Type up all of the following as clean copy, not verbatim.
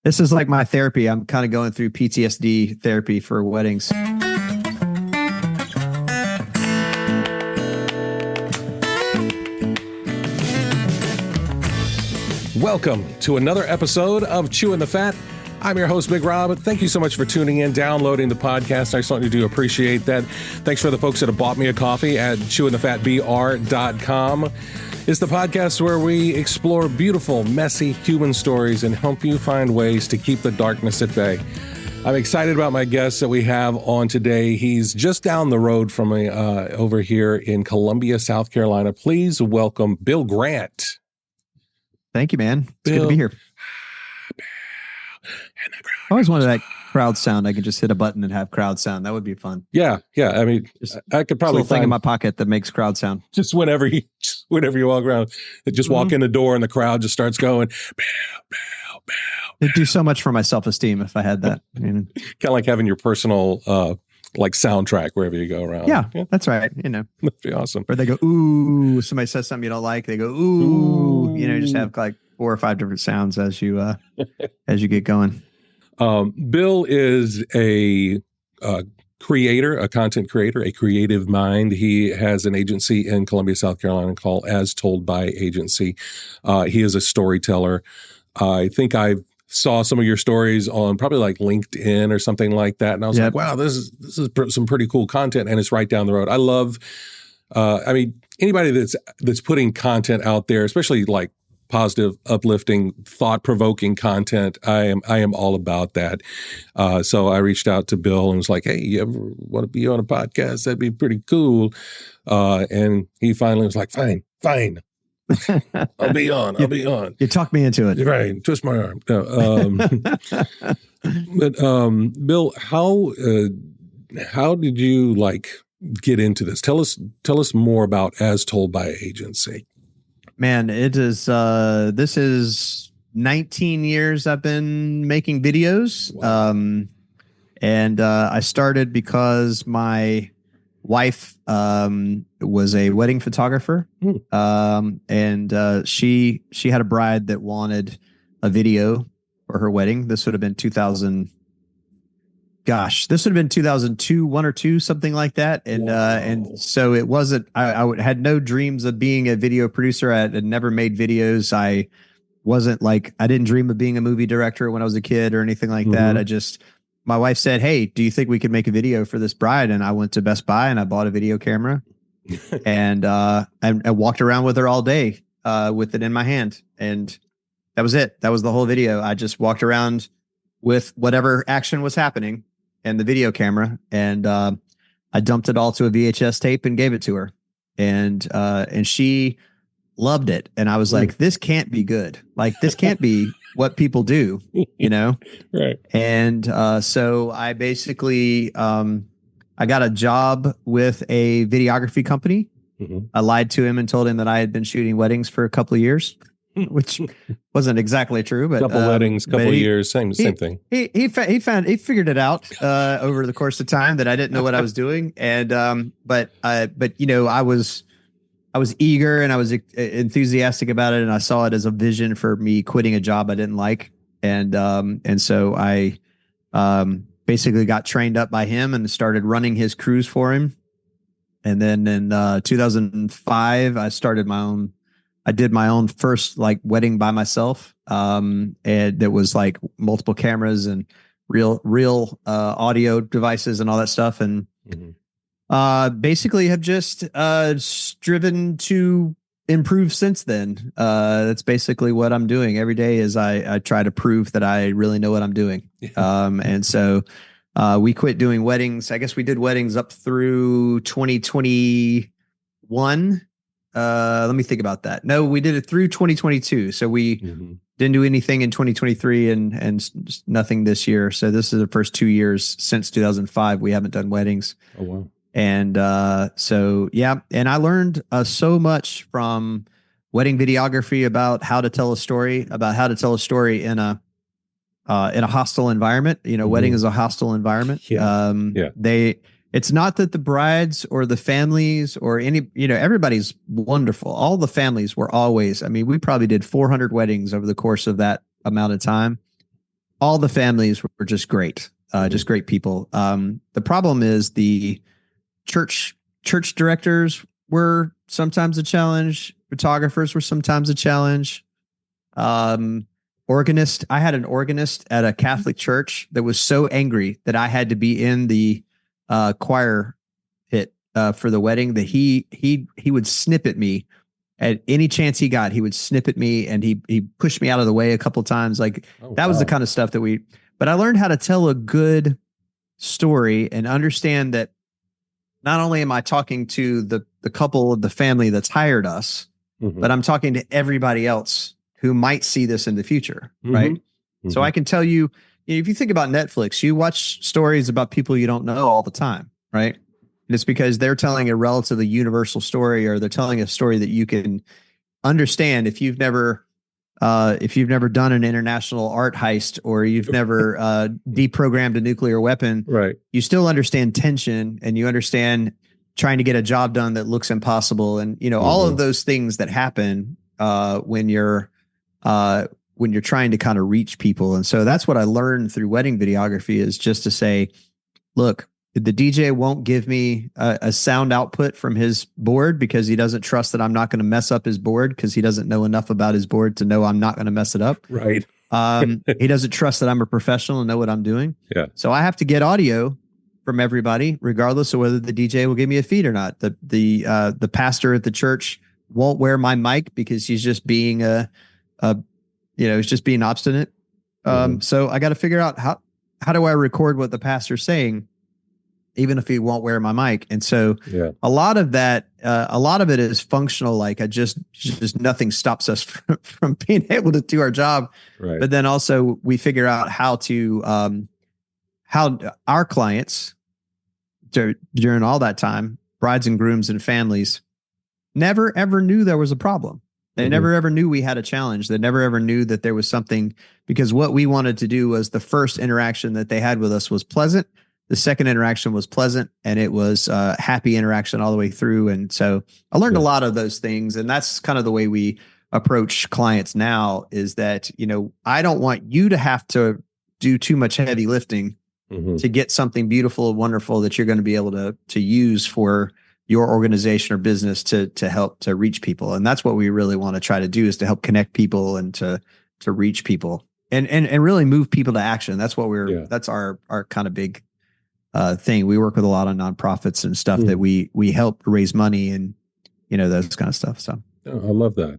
This is like my therapy. I'm kind of going through PTSD therapy for weddings. Welcome to another episode of Chewing the Fat. I'm your host, Big Rob. Thank you so much for tuning in, downloading the podcast. I certainly do appreciate that. Thanks for the folks that have bought me a coffee at chewingthefatbr.com. It's the podcast where we explore beautiful, messy human stories and help you find ways to keep the darkness at bay. I'm excited about my guest that we have on today. He's just down the road from me over here in Columbia, South Carolina. Please welcome Bill Grant. Thank you, man. It's good to be here. I always wanted that crowd sound. I could just hit a button and have crowd sound. That would be fun. Yeah. I mean, I could probably find a thing in my pocket that makes crowd sound. Just whenever you walk around, just walk in the door and the crowd just starts going. Bow, bow, bow. It'd do so much for my self-esteem if I had that. Kind of like having your personal like soundtrack wherever you go around. Yeah, that's right. That'd be awesome. Or they go, ooh, somebody says something you don't like. They go, ooh. Just have like 4 or 5 different sounds as you get going. Bill is a creator, a content creator, a creative mind. He has an agency in Columbia, South Carolina called As Told By Agency. He is a storyteller. I think I saw some of your stories on probably like LinkedIn or something like that. And I was like, wow, this is some pretty cool content. And it's right down the road. I love, anybody that's putting content out there, especially like positive, uplifting, thought-provoking content. I am all about that. So I reached out to Bill and was like, hey, you ever want to be on a podcast? That'd be pretty cool. And he finally was like, fine. I'll be on. You talked me into it. Right. Twist my arm. No, but Bill, how did you get into this? Tell us more about As Told By Agency. Man, it is, this is 19 years I've been making videos. Wow. And I started because my wife was a wedding photographer. And she had a bride that wanted a video for her wedding. This would have been 2002, 1 or 2, something like that. And and so it wasn't, I had no dreams of being a video producer. I had never made videos. I didn't dream of being a movie director when I was a kid or anything like that. My wife said, hey, do you think we could make a video for this bride? And I went to Best Buy and I bought a video camera and I walked around with her all day with it in my hand. And that was it. That was the whole video. I just walked around with whatever action was happening and the video camera. And I dumped it all to a VHS tape and gave it to her. And she loved it. And I was like, this can't be good. Like, this can't be what people do, Right. And so I basically, I got a job with a videography company. I lied to him and told him that I had been shooting weddings for a couple of years, which wasn't exactly true, but couple weddings, couple of years, same thing. He figured it out over the course of time that I didn't know what I was doing. And, but I was eager and I was enthusiastic about it. And I saw it as a vision for me quitting a job I didn't like. And so I, basically got trained up by him and started running his crews for him. And then in 2005, I did my own first wedding by myself. And there was multiple cameras and real audio devices and all that stuff. And basically have just striven to improve since then. That's basically what I'm doing every day is I try to prove that I really know what I'm doing. And so we quit doing weddings. I guess we did weddings up through 2021. Let me think about that. No, we did it through 2022. So we didn't do anything in 2023 and nothing this year. So this is the first 2 years since 2005. We haven't done weddings. Oh, wow. And so, yeah. And I learned so much from wedding videography about how to tell a story in a hostile environment. Wedding is a hostile environment. It's not that the brides or the families or everybody's wonderful. All the families were always, we probably did 400 weddings over the course of that amount of time. all the families were just great, just great people. The problem is the church directors were sometimes a challenge. Photographers were sometimes a challenge. Organist. I had an organist at a Catholic church that was so angry that I had to be in the choir pit for the wedding that he would snip at me at any chance he got. He would snip at me, and he pushed me out of the way a couple of times. Like that was the kind of stuff that we. But I learned how to tell a good story and understand that not only am I talking to the couple of the family that's hired us, but I'm talking to everybody else who might see this in the future, right? So I can tell you, if you think about Netflix, you watch stories about people you don't know all the time, right? And it's because they're telling a relatively universal story, or they're telling a story that you can understand if you've never done an international art heist, or you've never deprogrammed a nuclear weapon. Right. You still understand tension, and you understand trying to get a job done that looks impossible, and all of those things that happen when you're trying to kind of reach people. And so that's what I learned through wedding videography, is just to say, look, the DJ won't give me a sound output from his board because he doesn't trust that I'm not going to mess up his board, because he doesn't know enough about his board to know I'm not going to mess it up. Right. He doesn't trust that I'm a professional and know what I'm doing. Yeah. So I have to get audio from everybody, regardless of whether the DJ will give me a feed or not. The pastor at the church won't wear my mic because he's just being he's just being obstinate. So I got to figure out how do I record what the pastor's saying, even if he won't wear my mic. And so a lot of it is functional. Like just nothing stops us from being able to do our job. Right. But then also we figure out how our clients during all that time, brides and grooms and families, never ever knew there was a problem. They never ever knew we had a challenge. They never ever knew that there was something, because what we wanted to do was the first interaction that they had with us was pleasant. The second interaction was pleasant, and it was happy interaction all the way through. And so I learned a lot of those things, and that's kind of the way we approach clients now, is that, I don't want you to have to do too much heavy lifting to get something beautiful and wonderful that you're going to be able to use for your organization or business to help to reach people. And that's what we really want to try to do, is to help connect people and to reach people and really move people to action. That's what that's our kind of big thing. We work with a lot of nonprofits and stuff that we help raise money and, those kind of stuff. So I love that.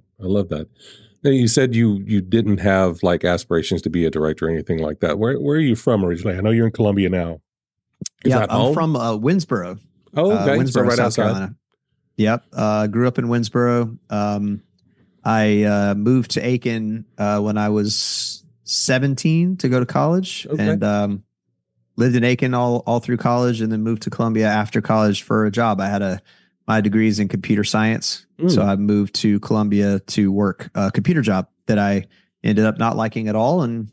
Now, you said you didn't have like aspirations to be a director or anything like that. Where are you from originally? I know you're in Columbia now. I'm from Winsboro. Oh, okay. Winsboro, so right South outside. Carolina. Yep. Grew up in Winsboro. I moved to Aiken when I was 17 to go to college, and lived in Aiken all through college, and then moved to Columbia after college for a job. I had my degrees in computer science, so I moved to Columbia to work a computer job that I ended up not liking at all, and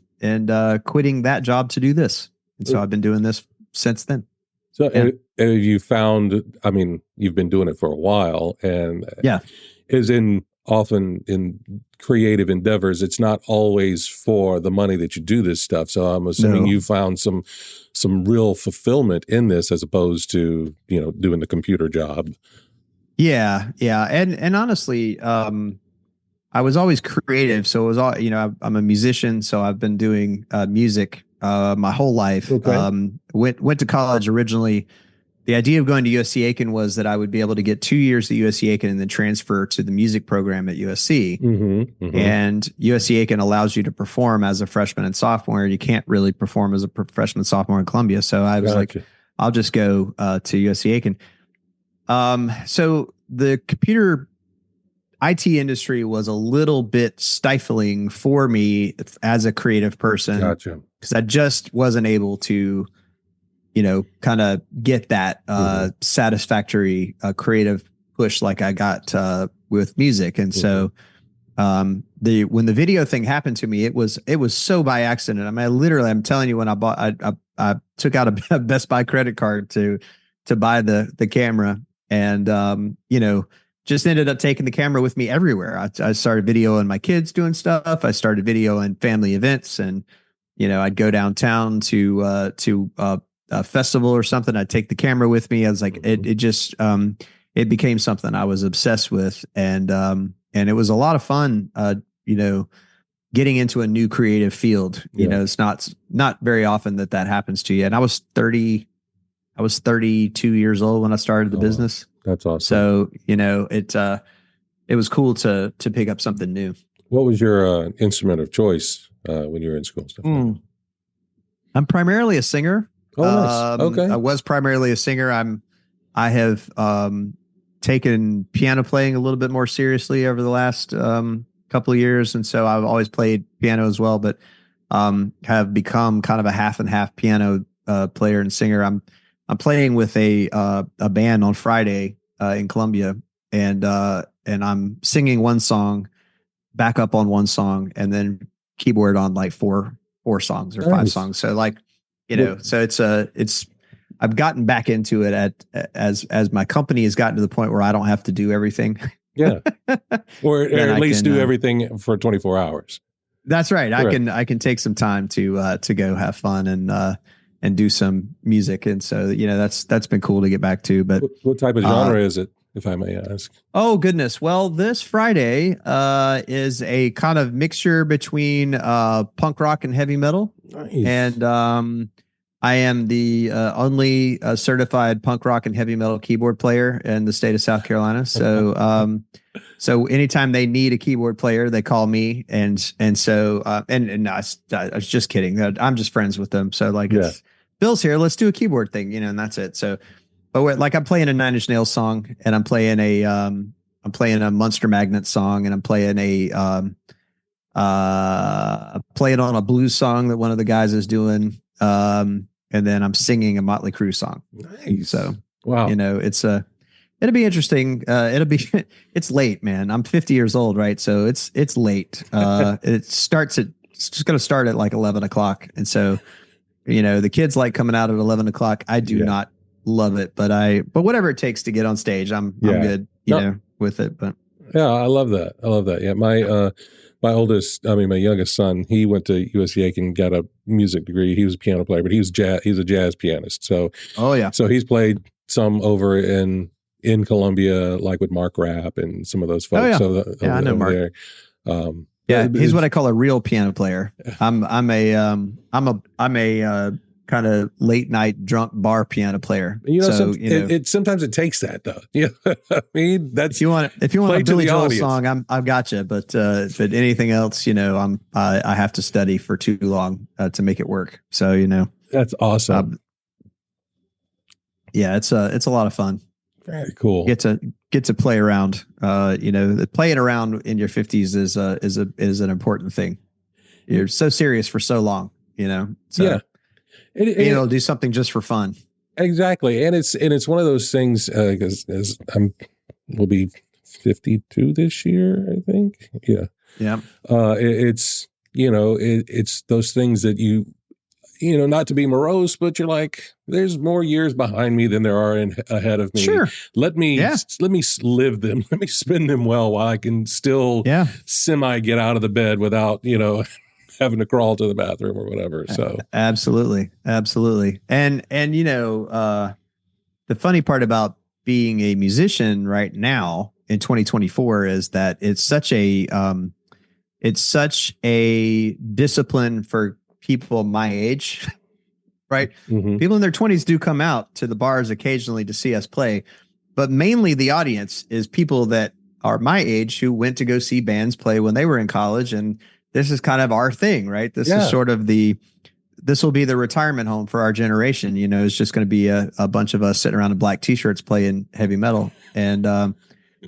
quitting that job to do this. And so I've been doing this since then. So you found, I mean, you've been doing it for a while, and often in creative endeavors, it's not always for the money that you do this stuff. So I'm assuming you found some real fulfillment in this, as opposed to, doing the computer job. Yeah. And honestly, I was always creative. So it was all, I'm a musician, so I've been doing music my whole life. Okay. Went to college originally. The idea of going to USC Aiken was that I would be able to get 2 years at USC Aiken and then transfer to the music program at USC. And USC Aiken allows you to perform as a freshman and sophomore. You can't really perform as a freshman and sophomore in Columbia. So I was like, I'll just go to USC Aiken. So the computer IT industry was a little bit stifling for me as a creative person. Gotcha. Because I just wasn't able to, kind of get that satisfactory creative push like I got with music. And so when the video thing happened to me, it was so by accident. I mean, I'm telling you, when I took out a Best Buy credit card to buy the camera, and just ended up taking the camera with me everywhere. I started videoing my kids doing stuff. I started videoing family events, and I'd go downtown to a festival or something. I'd take the camera with me. I was like, it just it became something I was obsessed with, and it was a lot of fun. Getting into a new creative field. It's not very often that happens to you. And I was 32 years old when I started the business. That's awesome. So, it was cool to pick up something new. What was your instrument of choice when you were in school? Stuff like I'm primarily a singer. Oh, nice. Okay. I was primarily a singer. I have taken piano playing a little bit more seriously over the last couple of years, and so I've always played piano as well, but have become kind of a half and half piano player and singer. I'm playing with a band on Friday in Columbia, and I'm singing one song, back up on one song, and then keyboard on like four songs or five songs. So like, so it's I've gotten back into it as my company has gotten to the point where I don't have to do everything. Yeah. Or at least do everything for 24 hours. That's right. I can take some time to go have fun and do some music. And so, that's been cool to get back to. But what type of genre is it, if I may ask? Oh, goodness. Well, this Friday is a kind of mixture between punk rock and heavy metal. Nice. And I am the only certified punk rock and heavy metal keyboard player in the state of South Carolina. So, so anytime they need a keyboard player, they call me. And so, no, I was just kidding. I'm just friends with them. So like, it's Bill's here, let's do a keyboard thing, and that's it. So, but I'm playing a Nine Inch Nails song, and I'm playing a Monster Magnet song, and I'm playing playing on a blues song that one of the guys is doing. And then I'm singing a Motley Crue song. Nice. So, wow. It'll be interesting. It's late, man. I'm 50 years old, right? So it's late. It's just going to start at like 11 o'clock. And so, the kids like coming out at 11 o'clock. I do not love it, but whatever it takes to get on stage, I'm good, with it. But yeah, I love that. Yeah. My youngest son, he went to USC and got a music degree. He was a piano player, but he's a jazz pianist. So, so he's played some over in Columbia, like with Mark Rapp and some of those folks. Oh, yeah. I know Mark. There. He's what I call a real piano player. I'm a kind of late night drunk bar piano player. It sometimes it takes that though. Yeah, I mean that's if you want a Billy Joel song, I've got you. But anything else, I have to study for too long to make it work. So that's awesome. Yeah, it's a lot of fun. Very cool. Get to play around. Playing around in your 50s is an important thing. You're so serious for so long. So, yeah. Being able to do something just for fun. Exactly. And it's one of those things, because we'll be 52 this year, I think. Yeah. Yeah. It's those things that not to be morose, but you're like, there's more years behind me than there are ahead of me. Sure. Let me live them. Let me spend them well while I can still semi get out of the bed without, having to crawl to the bathroom or whatever. So absolutely. And the funny part about being a musician right now in 2024 is that it's such a discipline for people my age, right? Mm-hmm. People in their 20s do come out to the bars occasionally to see us play, but mainly the audience is people that are my age who went to go see bands play when they were in college. And this is kind of our thing, right? This is sort of this will be the retirement home for our generation. It's just going to be a bunch of us sitting around in black t-shirts playing heavy metal. And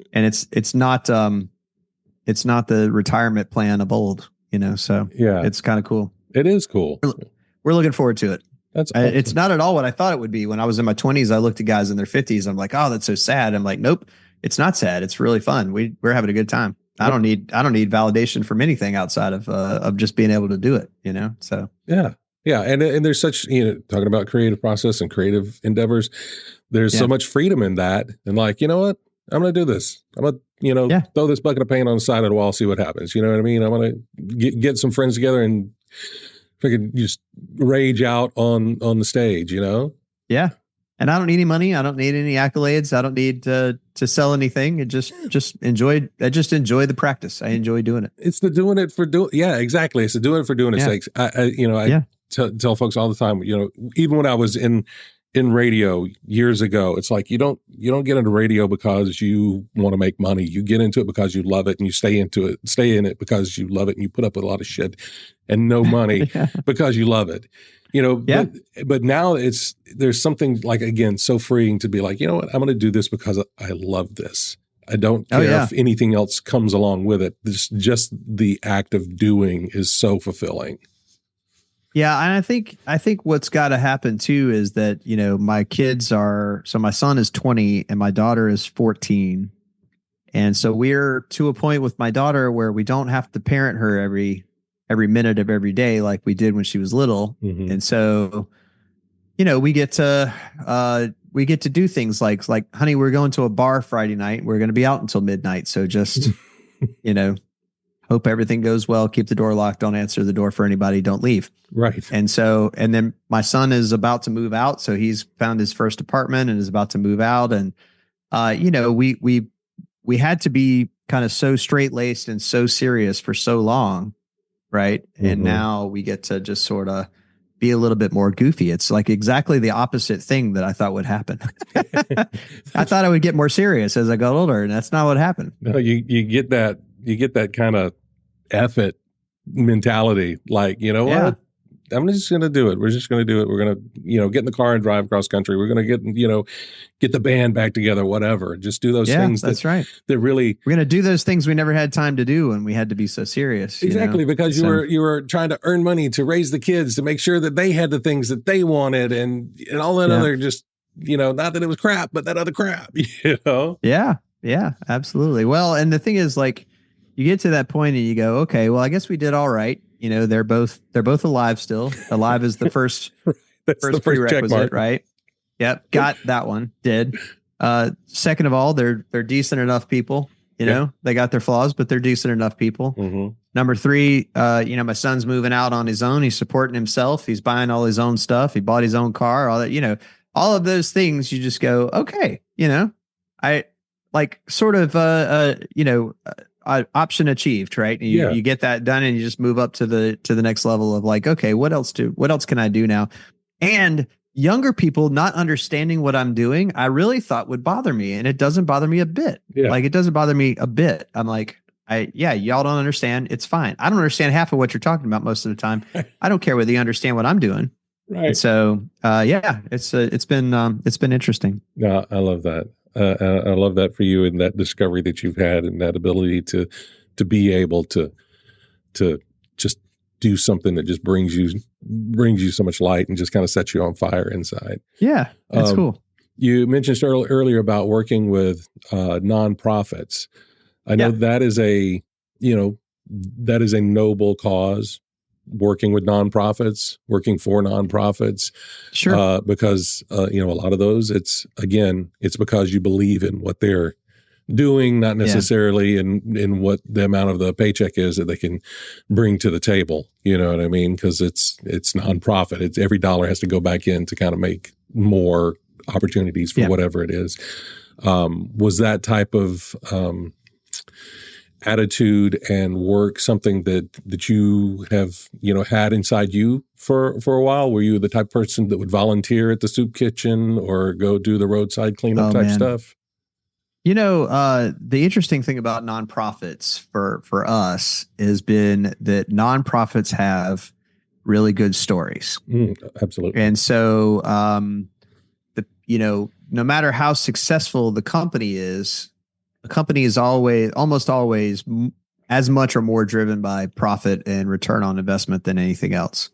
it's not the retirement plan of old, so it's kind of cool. It is cool. We're looking forward to it. That's awesome. It's not at all what I thought it would be. When I was in my 20s, I looked at guys in their 50s. I'm like, oh, that's so sad. I'm like, nope, it's not sad. It's really fun. We're having a good time. I don't need validation from anything outside of just being able to do it, So yeah. And there's such, talking about creative process and creative endeavors, there's so much freedom in that. And like, you know what, I'm going to do this. I'm going to, throw this bucket of paint on the side of the wall, see what happens. You know what I mean? I'm going to get some friends together and freaking just rage out on the stage, you know? Yeah. And I don't need any money. I don't need any accolades. I don't need to sell anything. It just enjoy. I just enjoy the practice. I enjoy doing it. It's the doing it for doing. Yeah, exactly. It's the doing it for doing its sake. I tell folks all the time, you know, even when I was in radio years ago, it's like you don't get into radio because you want to make money. You get into it because you love it, and you stay in it because you love it, and you put up with a lot of shit and no money because you love it. You know, but now there's something like, again, so freeing to be like, you know what, I'm going to do this because I love this. I don't care if anything else comes along with it. Just the act of doing is so fulfilling. Yeah, and I think what's got to happen too is that, you know, my son is 20 and my daughter is 14. And so we're to a point with my daughter where we don't have to parent her every minute of every day like we did when she was little. Mm-hmm. And so, you know, we get to do things like, honey, we're going to a bar Friday night. We're going to be out until midnight. So just, you know, hope everything goes well. Keep the door locked. Don't answer the door for anybody. Don't leave. Right. And then my son is about to move out. So he's found his first apartment and is about to move out. And, you know, we had to be kind of so straight laced and so serious for so long. Right. Mm-hmm. And now we get to just sort of be a little bit more goofy. It's like exactly the opposite thing that I thought would happen. I thought I would get more serious as I got older, and that's not what happened. No, you get that kind of F it mentality. Like, you know what? I'm just going to do it. We're just going to do it. We're going to, you know, get in the car and drive across country. We're going to get the band back together, whatever. Just do those things. That's right. That really, we're going to do those things we never had time to do when we had to be so serious. Exactly. Because you were trying to earn money to raise the kids, to make sure that they had the things that they wanted and all that other just, you know, not that it was crap, but that other crap, you know? Yeah. Yeah, absolutely. Well, and the thing is, like, you get to that point and you go, okay, well, I guess we did all right. You know, they're both alive still. Alive is the first first prerequisite, right? Yep, got that one. Did. Second of all, they're decent enough people. You know, they got their flaws, but they're decent enough people. Mm-hmm. Number 3, you know, my son's moving out on his own. He's supporting himself. He's buying all his own stuff. He bought his own car. All that, you know, all of those things. You just go, okay, you know, I like sort of, you know. Option achieved, right? You get that done and you just move up to the next level of like, okay, what else can I do now? And younger people not understanding what I'm doing, I really thought would bother me. And it doesn't bother me a bit. Yeah. Like, it doesn't bother me a bit. I'm like, y'all don't understand. It's fine. I don't understand half of what you're talking about most of the time. I don't care whether you understand what I'm doing. Right. And so, it's been interesting. No, I love that. I love that for you and that discovery that you've had and that ability to be able to just do something that just brings you so much light and just kind of sets you on fire inside. Yeah, that's cool. You mentioned earlier about working with nonprofits. I know that is a noble cause. Working with nonprofits, working for nonprofits, sure. Because you know, a lot of those, it's because you believe in what they're doing, not necessarily in what the amount of the paycheck is that they can bring to the table. You know what I mean? Because it's nonprofit. It's every dollar has to go back in to kind of make more opportunities for whatever it is. Was that type of attitude and work something that you have, you know, had inside you for a while? Were you the type of person that would volunteer at the soup kitchen or go do the roadside cleanup type stuff? You know, the interesting thing about nonprofits for us has been that nonprofits have really good stories. Absolutely. And so, you know, no matter how successful the company is almost always as much or more driven by profit and return on investment than anything else.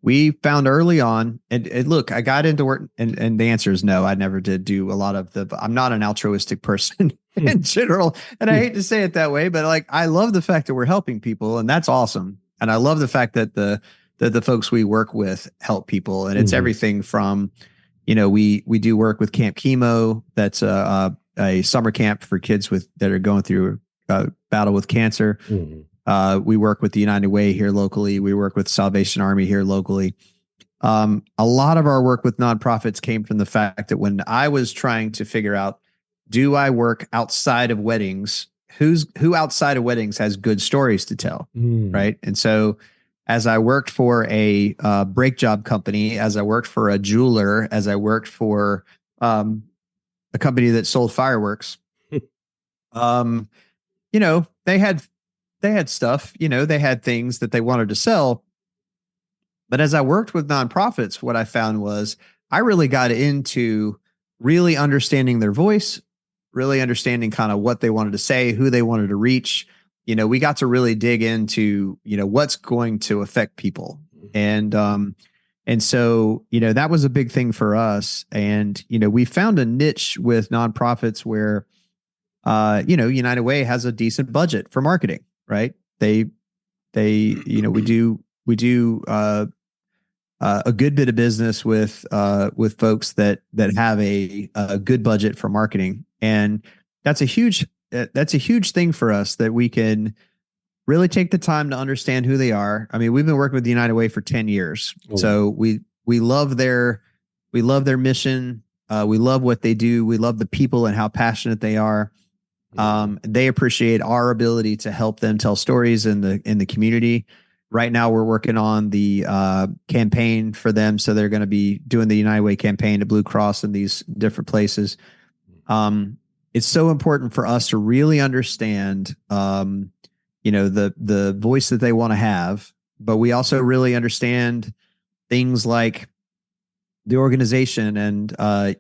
We found early on, and look, I got into work, and the answer is no. I never did do a lot of I'm not an altruistic person in general, and I hate to say it that way, but like, I love the fact that we're helping people, and that's awesome. And I love the fact that the folks we work with help people, and it's everything from, you know, we do work with Camp Chemo. That's a summer camp for kids that are going through a battle with cancer. We work with the United Way here locally. We work with Salvation Army here locally. A lot of our work with nonprofits came from the fact that when I was trying to figure out, do I work outside of weddings? Who outside of weddings has good stories to tell, right? And so, as I worked for a brake job company, as I worked for a jeweler, as I worked for a company that sold fireworks, you know, they had stuff, you know, they had things that they wanted to sell. But as I worked with nonprofits, what I found was I really got into really understanding their voice, really understanding kind of what they wanted to say, who they wanted to reach. You know, we got to really dig into, you know, what's going to affect people. And so, you know, that was a big thing for us. And, you know, we found a niche with nonprofits where, you know, United Way has a decent budget for marketing, right? They, you know, we do a good bit of business with folks that have a good budget for marketing, and that's a huge thing for us, that we can really take the time to understand who they are. I mean, we've been working with the United Way for 10 years, so we love their mission. We love what they do. We love the people and how passionate they are. They appreciate our ability to help them tell stories in the community. Right now, we're working on the campaign for them. So they're going to be doing the United Way campaign to Blue Cross in these different places. It's so important for us to really understand, you know, the voice that they want to have, but we also really understand things like the organization and,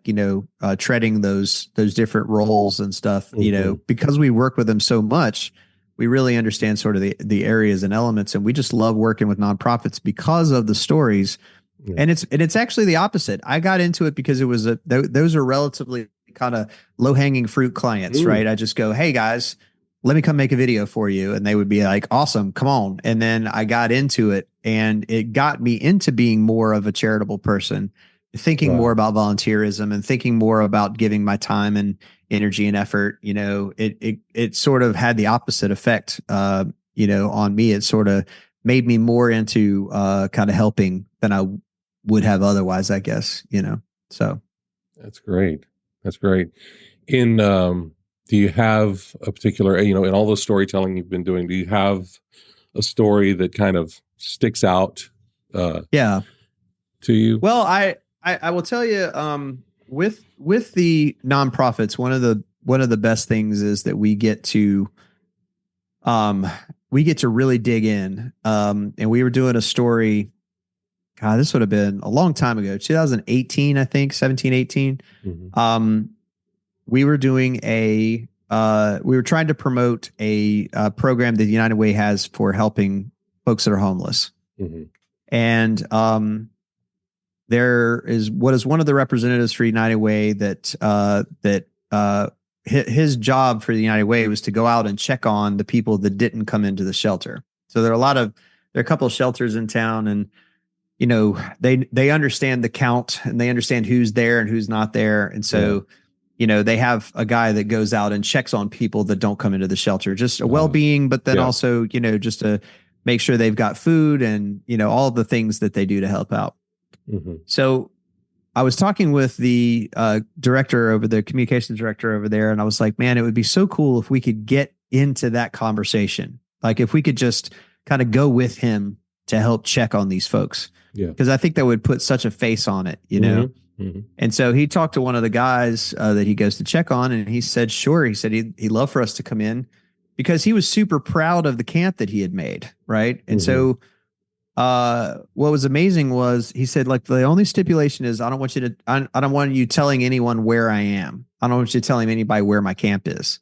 you know, treading those different roles and stuff, you know, because we work with them so much. We really understand sort of the areas and elements, and we just love working with nonprofits because of the stories. Yeah. And it's actually the opposite. I got into it because it was those are relatively kind of low hanging fruit clients, right? I just go, hey guys, let me come make a video for you, and they would be like, awesome, come on. And then I got into it, and it got me into being more of a charitable person, thinking more about volunteerism and thinking more about giving my time and energy and effort. You know, it sort of had the opposite effect, you know, on me. It sort of made me more into kind of helping than I would have otherwise, I guess, you know. So that's great. That's great. In do you have a particular, you know, in all the storytelling you've been doing, do you have a story that kind of sticks out yeah to you? Well, I will tell you, with the nonprofits, one of the best things is that we get to really dig in. And we were doing a story. God, this would have been a long time ago, 2018, I think, 17, 18. We were doing we were trying to promote a program that the United Way has for helping folks that are homeless. And there is one of the representatives for United Way that his job for the United Way was to go out and check on the people that didn't come into the shelter. So there are a couple of shelters in town, and you know, they understand the count, and they understand who's there and who's not there. And so, you know, they have a guy that goes out and checks on people that don't come into the shelter, just a well-being, but then also, you know, just to make sure they've got food and, you know, all the things that they do to help out. So I was talking with the communications director over there, and I was like, man, it would be so cool if we could get into that conversation. Like if we could just kind of go with him to help check on these folks. Yeah. Because I think that would put such a face on it, you know? And so he talked to one of the guys that he goes to check on, and he said, sure. He said he'd love for us to come in, because he was super proud of the camp that he had made. Right. And so what was amazing was he said, like, the only stipulation is I don't want you telling anyone where I am. I don't want you telling anybody where my camp is.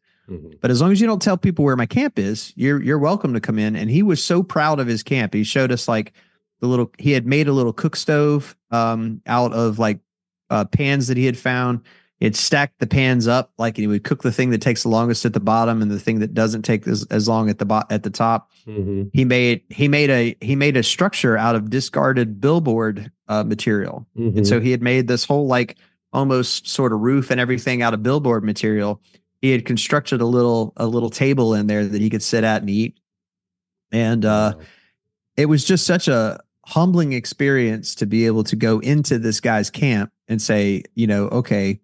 But as long as you don't tell people where my camp is, you're welcome to come in. And he was so proud of his camp. He showed us like he had made a little cook stove out of like pans that he had found. He had stacked the pans up, like he would cook the thing that takes the longest at the bottom and the thing that doesn't take as long at the top. He made a structure out of discarded billboard material. And so he had made this whole like almost sort of roof and everything out of billboard material. He had constructed a little table in there that he could sit at and eat. And Wow. it was just such a humbling experience to be able to go into this guy's camp and say, okay,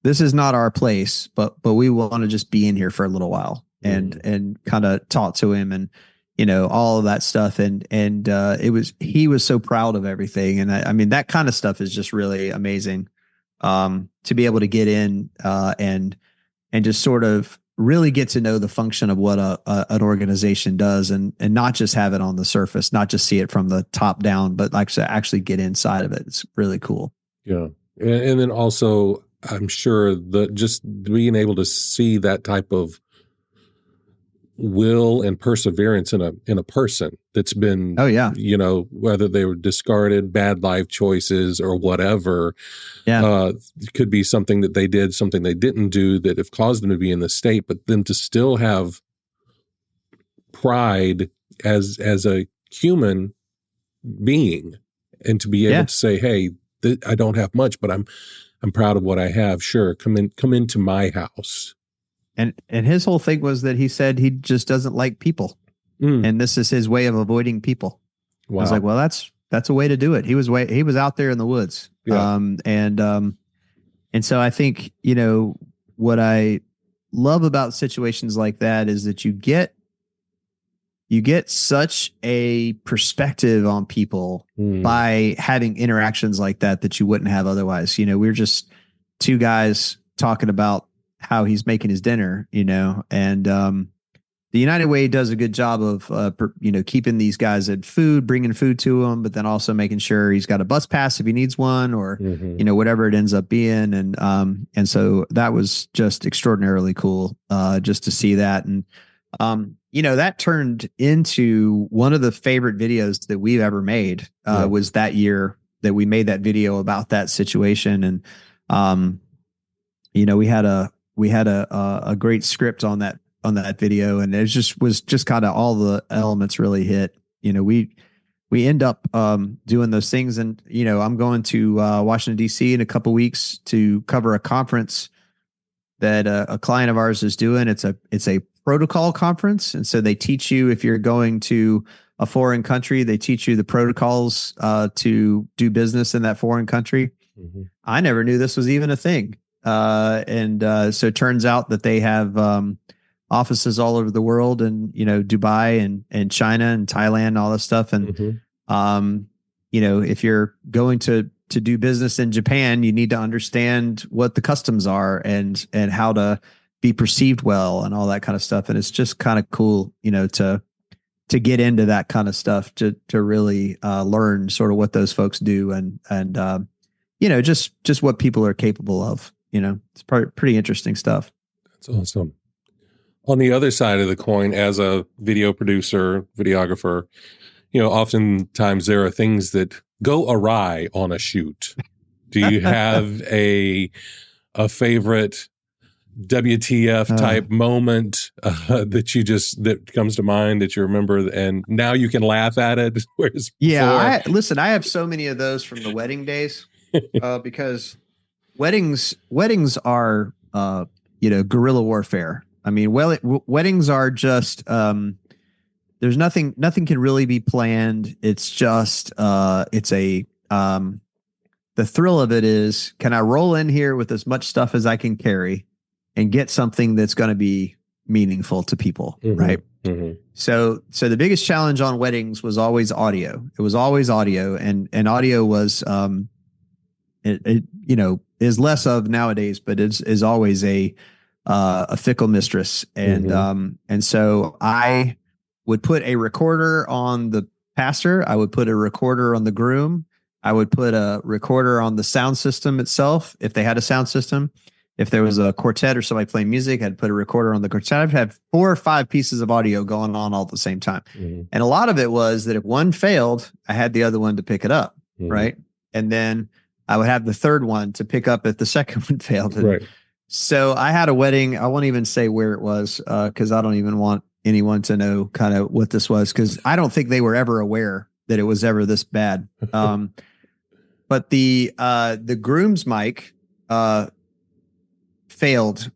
this is not our place, but we want to just be in here for a little while and kind of talk to him and all of that stuff. And he was so proud of everything. And I mean, that kind of stuff is just really amazing. To be able to get in and just sort of really get to know the function of what an organization does, and not just have it on the surface, not just see it from the top down, but like to actually get inside of it. It's really cool. Yeah. And then also, I'm sure that just being able to see that type of will and perseverance in a person that's been, Oh yeah. Whether they were discarded, bad life choices or whatever, could be something that they did, something they didn't do that have caused them to be in this state, but then to still have pride as a human being, and to be able to say, hey, I don't have much, but I'm proud of what I have. Sure. Come into my house. And his whole thing was that he said he just doesn't like people. And this is his way of avoiding people. Wow. I was like, well, that's a way to do it. He was out there in the woods. Yeah. And so I think, what I love about situations like that is that you get such a perspective on people by having interactions like that you wouldn't have otherwise. We're just two guys talking about how he's making his dinner, and the United Way does a good job of, keeping these guys at food, bringing food to them, but then also making sure he's got a bus pass if he needs one, or, whatever it ends up being. And so that was just extraordinarily cool, just to see that. And, that turned into one of the favorite videos that we've ever made, was that year that we made that video about that situation. And, we had a great script on that video, and it was just kind of all the elements really hit. We end up doing those things, and I'm going to Washington D.C. in a couple weeks to cover a conference that a client of ours is doing. It's a protocol conference, and so they teach you, if you're going to a foreign country, they teach you the protocols to do business in that foreign country. I never knew this was even a thing. So it turns out that they have offices all over the world, and Dubai and China and Thailand and all this stuff. And if you're going to do business in Japan, you need to understand what the customs are and how to be perceived well and all that kind of stuff. And it's just kind of cool, to get into that kind of stuff, to really learn sort of what those folks do and just what people are capable of. It's pretty interesting stuff. That's awesome. On the other side of the coin, as a video producer, videographer, oftentimes there are things that go awry on a shoot. Do you have a favorite WTF type moment that comes to mind that you remember, and now you can laugh at it? I have so many of those from the wedding days, because weddings are, guerrilla warfare. I mean, weddings are just, there's nothing can really be planned. It's just, the thrill of it is, can I roll in here with as much stuff as I can carry and get something that's going to be meaningful to people, right? So the biggest challenge on weddings was always audio. It was always audio, and audio was, is less of nowadays, but is always a fickle mistress. And so I would put a recorder on the pastor. I would put a recorder on the groom. I would put a recorder on the sound system itself, if they had a sound system. If there was a quartet or somebody playing music, I'd put a recorder on the quartet. I'd have 4 or 5 pieces of audio going on all at the same time. And a lot of it was that if one failed, I had the other one to pick it up, right? And then I would have the third one to pick up if the second one failed. Right. So I had a wedding. I won't even say where it was, because I don't even want anyone to know kind of what this was, because I don't think they were ever aware that it was ever this bad. But the groom's mic failed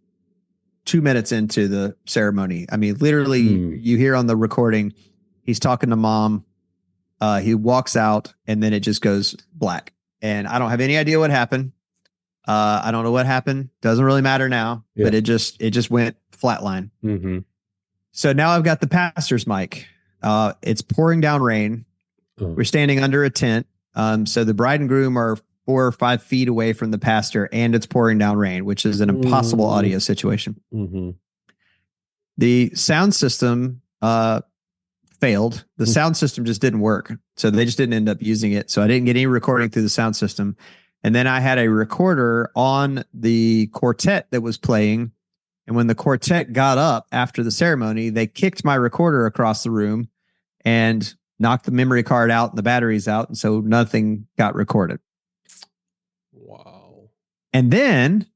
2 minutes into the ceremony. I mean, literally, you hear on the recording, He's talking to mom. He walks out, and then it just goes black. And I don't have any idea what happened. I don't know what happened. Doesn't really matter now. But it just went flatline. Mm-hmm. So now I've got the pastor's mic. It's pouring down rain. We're standing under a tent. So the bride and groom are 4 or 5 feet away from the pastor, and it's pouring down rain, which is an impossible audio situation. Mm-hmm. The sound system failed. The sound system just didn't work. So they just didn't end up using it. So I didn't get any recording through the sound system. And then I had a recorder on the quartet that was playing. And when the quartet got up after the ceremony, they kicked my recorder across the room and knocked the memory card out and the batteries out. And so nothing got recorded. Wow. And then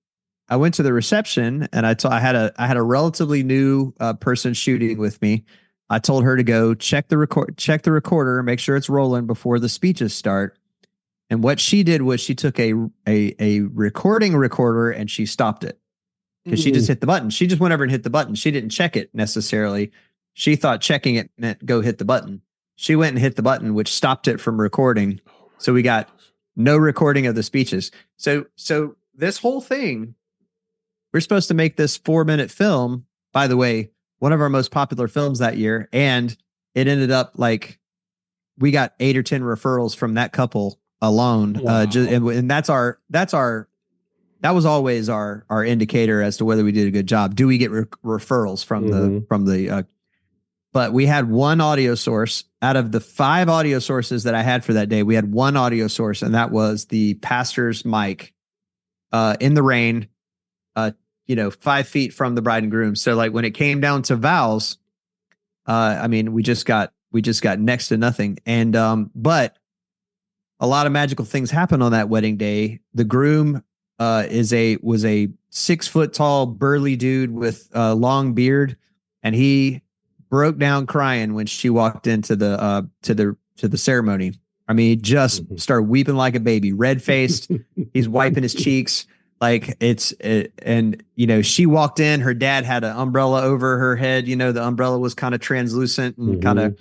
I went to the reception, and I had a relatively new person shooting with me. I told her to go check the recorder, make sure it's rolling before the speeches start. And what she did was she took a recording recorder and she stopped it, because she just hit the button. She just went over and hit the button. She didn't check it necessarily. She thought checking it meant go hit the button. She went and hit the button, which stopped it from recording. So we got no recording of the speeches. So this whole thing, we're supposed to make this 4-minute film. By the way, one of our most popular films that year. And it ended up like we got 8 or 10 referrals from that couple alone. Wow. And that was always our indicator as to whether we did a good job. Do we get referrals from the but we had one audio source out of the 5 audio sources that I had for that day. We had one audio source, and that was the pastor's mic in the rain, 5 feet from the bride and groom. So like when it came down to vows, we just got next to nothing. And, but a lot of magical things happened on that wedding day. The groom, was a 6 foot tall, burly dude with a long beard. And he broke down crying when she walked into the ceremony. I mean, he just started weeping like a baby, red faced. He's wiping his cheeks. Like she walked in, her dad had an umbrella over her head. The umbrella was kind of translucent and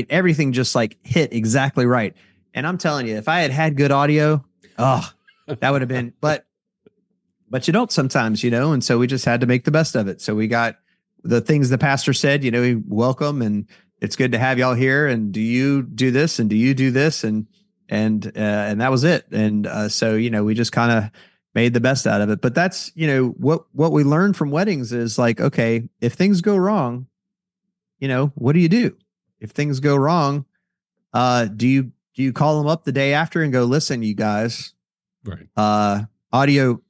everything just like hit exactly right. And I'm telling you, if I had good audio, that would have been, but you don't sometimes, and so we just had to make the best of it. So we got the things the pastor said, welcome, and it's good to have y'all here. And do you do this? And do you do this? And that was it. And so, we just kind of made the best out of it. But that's, what we learned from weddings is like, okay, if things go wrong, what do you do? If things go wrong, do you call them up the day after and go, listen, you guys, right? Audio.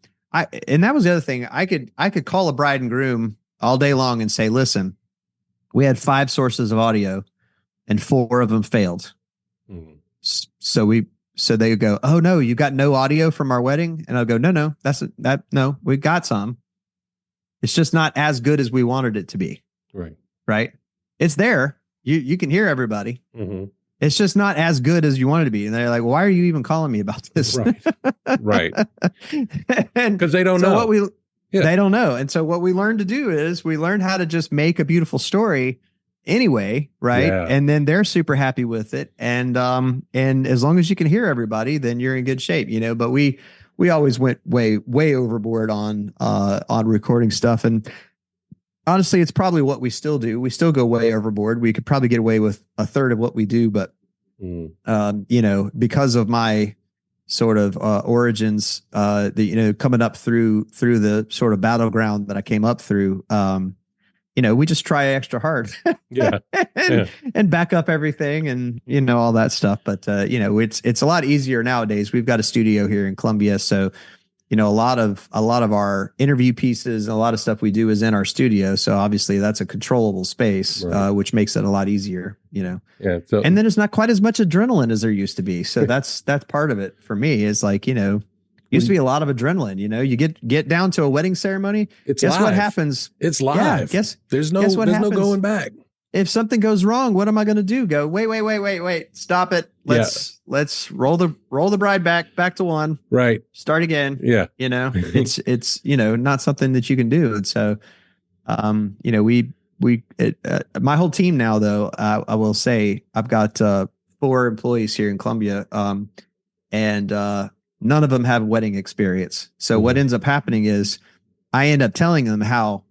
And that was the other thing. I could call a bride and groom all day long and say, listen, we had 5 sources of audio and 4 of them failed. So they go, oh no, you got no audio from our wedding? And I'll go, no, no, we got some. It's just not as good as we wanted it to be. Right. It's there. You can hear everybody. It's just not as good as you wanted to be. And they're like, why are you even calling me about this? Right. Because they don't know. They don't know. And so what we learned to do is we learned how to just make a beautiful story anyway. Right. Yeah. And then they're super happy with it. And as long as you can hear everybody, then you're in good shape, but we always went way overboard on recording stuff. And honestly, it's probably what we still do. We still go way overboard. We could probably get away with a third of what we do, but because of my sort of origins, coming up through the sort of battleground that I came up through, we just try extra hard, and back up everything and all that stuff. But it's a lot easier nowadays. We've got a studio here in Columbia, so a lot of our interview pieces and a lot of stuff we do is in our studio. So obviously that's a controllable space, which makes it a lot easier, Yeah. So, and then it's not quite as much adrenaline as there used to be. So that's part of it for me is like, used to be a lot of adrenaline, you get down to a wedding ceremony. It's guess live. What happens? It's live. Yeah, there's no going back. If something goes wrong, what am I going to do? Go, wait, stop it. Let's roll the bride back to 1. Right. Start again. Yeah. It's not something that you can do. And so, my whole team now, though, I will say I've got 4 employees here in Columbia, and none of them have wedding experience. So what ends up happening is I end up telling them how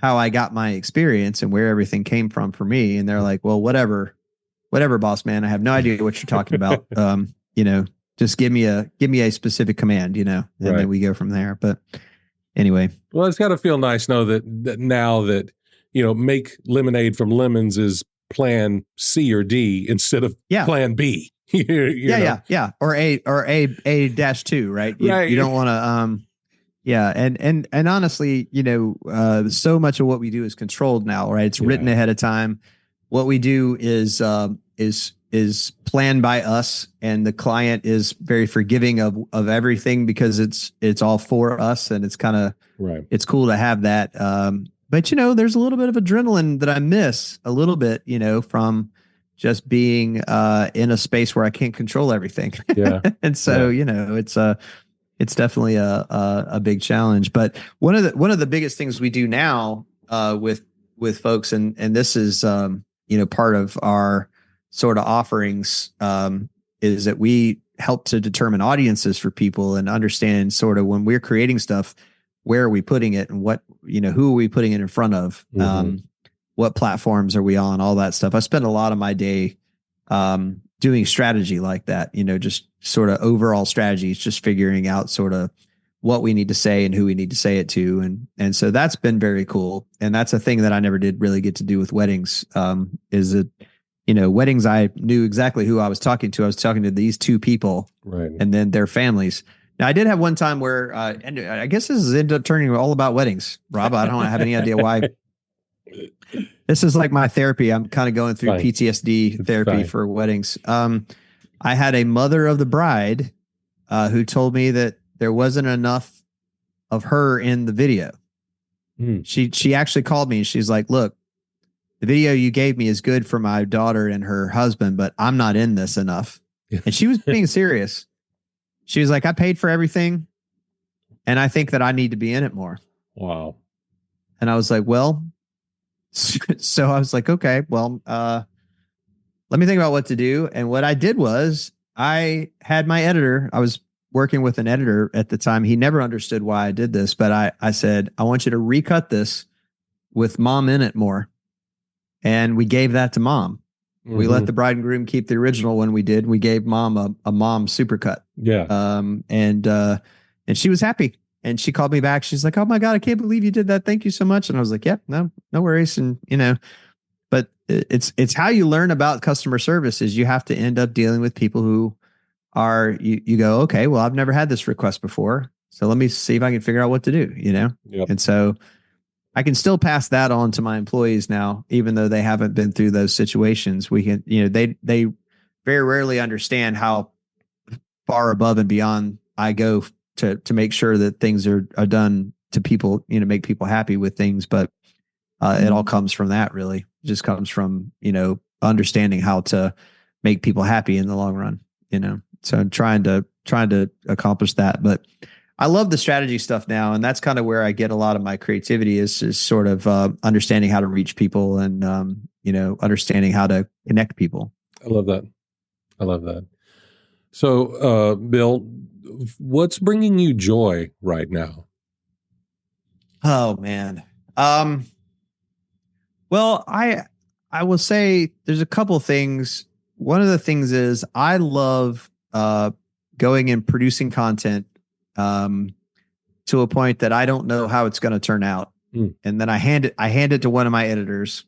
I got my experience and where everything came from for me. And they're like, well, whatever, boss man, I have no idea what you're talking about. Just give me a specific command, and then we go from there. But anyway. Well, it's got to feel nice know that now that, make lemonade from lemons is plan C or D instead of plan B. Yeah. Or A dash 2, right? You don't want to, And honestly, so much of what we do is controlled now, right? It's written ahead of time. What we do is planned by us, and the client is very forgiving of everything because it's all for us, and it's kind of it's cool to have that. But there's a little bit of adrenaline that I miss a little bit, from just being in a space where I can't control everything. Yeah. And so, it's definitely a big challenge. But one of the biggest things we do now with folks, and this is part of our sort of offerings, is that we help to determine audiences for people and understand sort of when we're creating stuff, where are we putting it, and what who are we putting it in front of, what platforms are we on, all that stuff. I spend a lot of my day doing strategy like that, just sort of overall strategies, just figuring out sort of what we need to say and who we need to say it to. And so that's been very cool. And that's a thing that I never did really get to do with weddings, is that, weddings, I knew exactly who I was talking to. I was talking to these 2 people, and then their families. Now, I did have one time where, and I guess this has ended up turning all about weddings, Rob. I don't have any idea why. This is like my therapy. I'm kind of going through PTSD therapy for weddings. I had a mother of the bride who told me that there wasn't enough of her in the video. She actually called me and she's like, look, the video you gave me is good for my daughter and her husband, but I'm not in this enough. And she was being serious. She was like, I paid for everything, and I think that I need to be in it more. Wow. And I was like, well, so I was like, okay, well, let me think about what to do. And what I did was I had my editor. I was working with an editor at the time. He never understood why I did this, but I said, I want you to recut this with mom in it more. And we gave that to mom. We let the bride and groom keep the original one we did. We gave mom a mom supercut. Yeah. And she was happy. And she called me back. She's like, oh my God, I can't believe you did that. Thank you so much. And I was like, yeah, no worries. And, but it's how you learn about customer service is you have to end up dealing with people who are, you go, okay, well, I've never had this request before. So let me see if I can figure out what to do, Yep. And so I can still pass that on to my employees now, even though they haven't been through those situations. We can, they very rarely understand how far above and beyond I go to make sure that things are done to people, make people happy with things. But it all comes from that, really. It just comes from, understanding how to make people happy in the long run, So I'm trying to accomplish that. But I love the strategy stuff now, and that's kind of where I get a lot of my creativity is sort of understanding how to reach people and understanding how to connect people. I love that. So, Bill, what's bringing you joy right now? Oh man, well, I will say there's a couple things. One of the things is I love going and producing content to a point that I don't know how it's going to turn out. And then I hand it to one of my editors,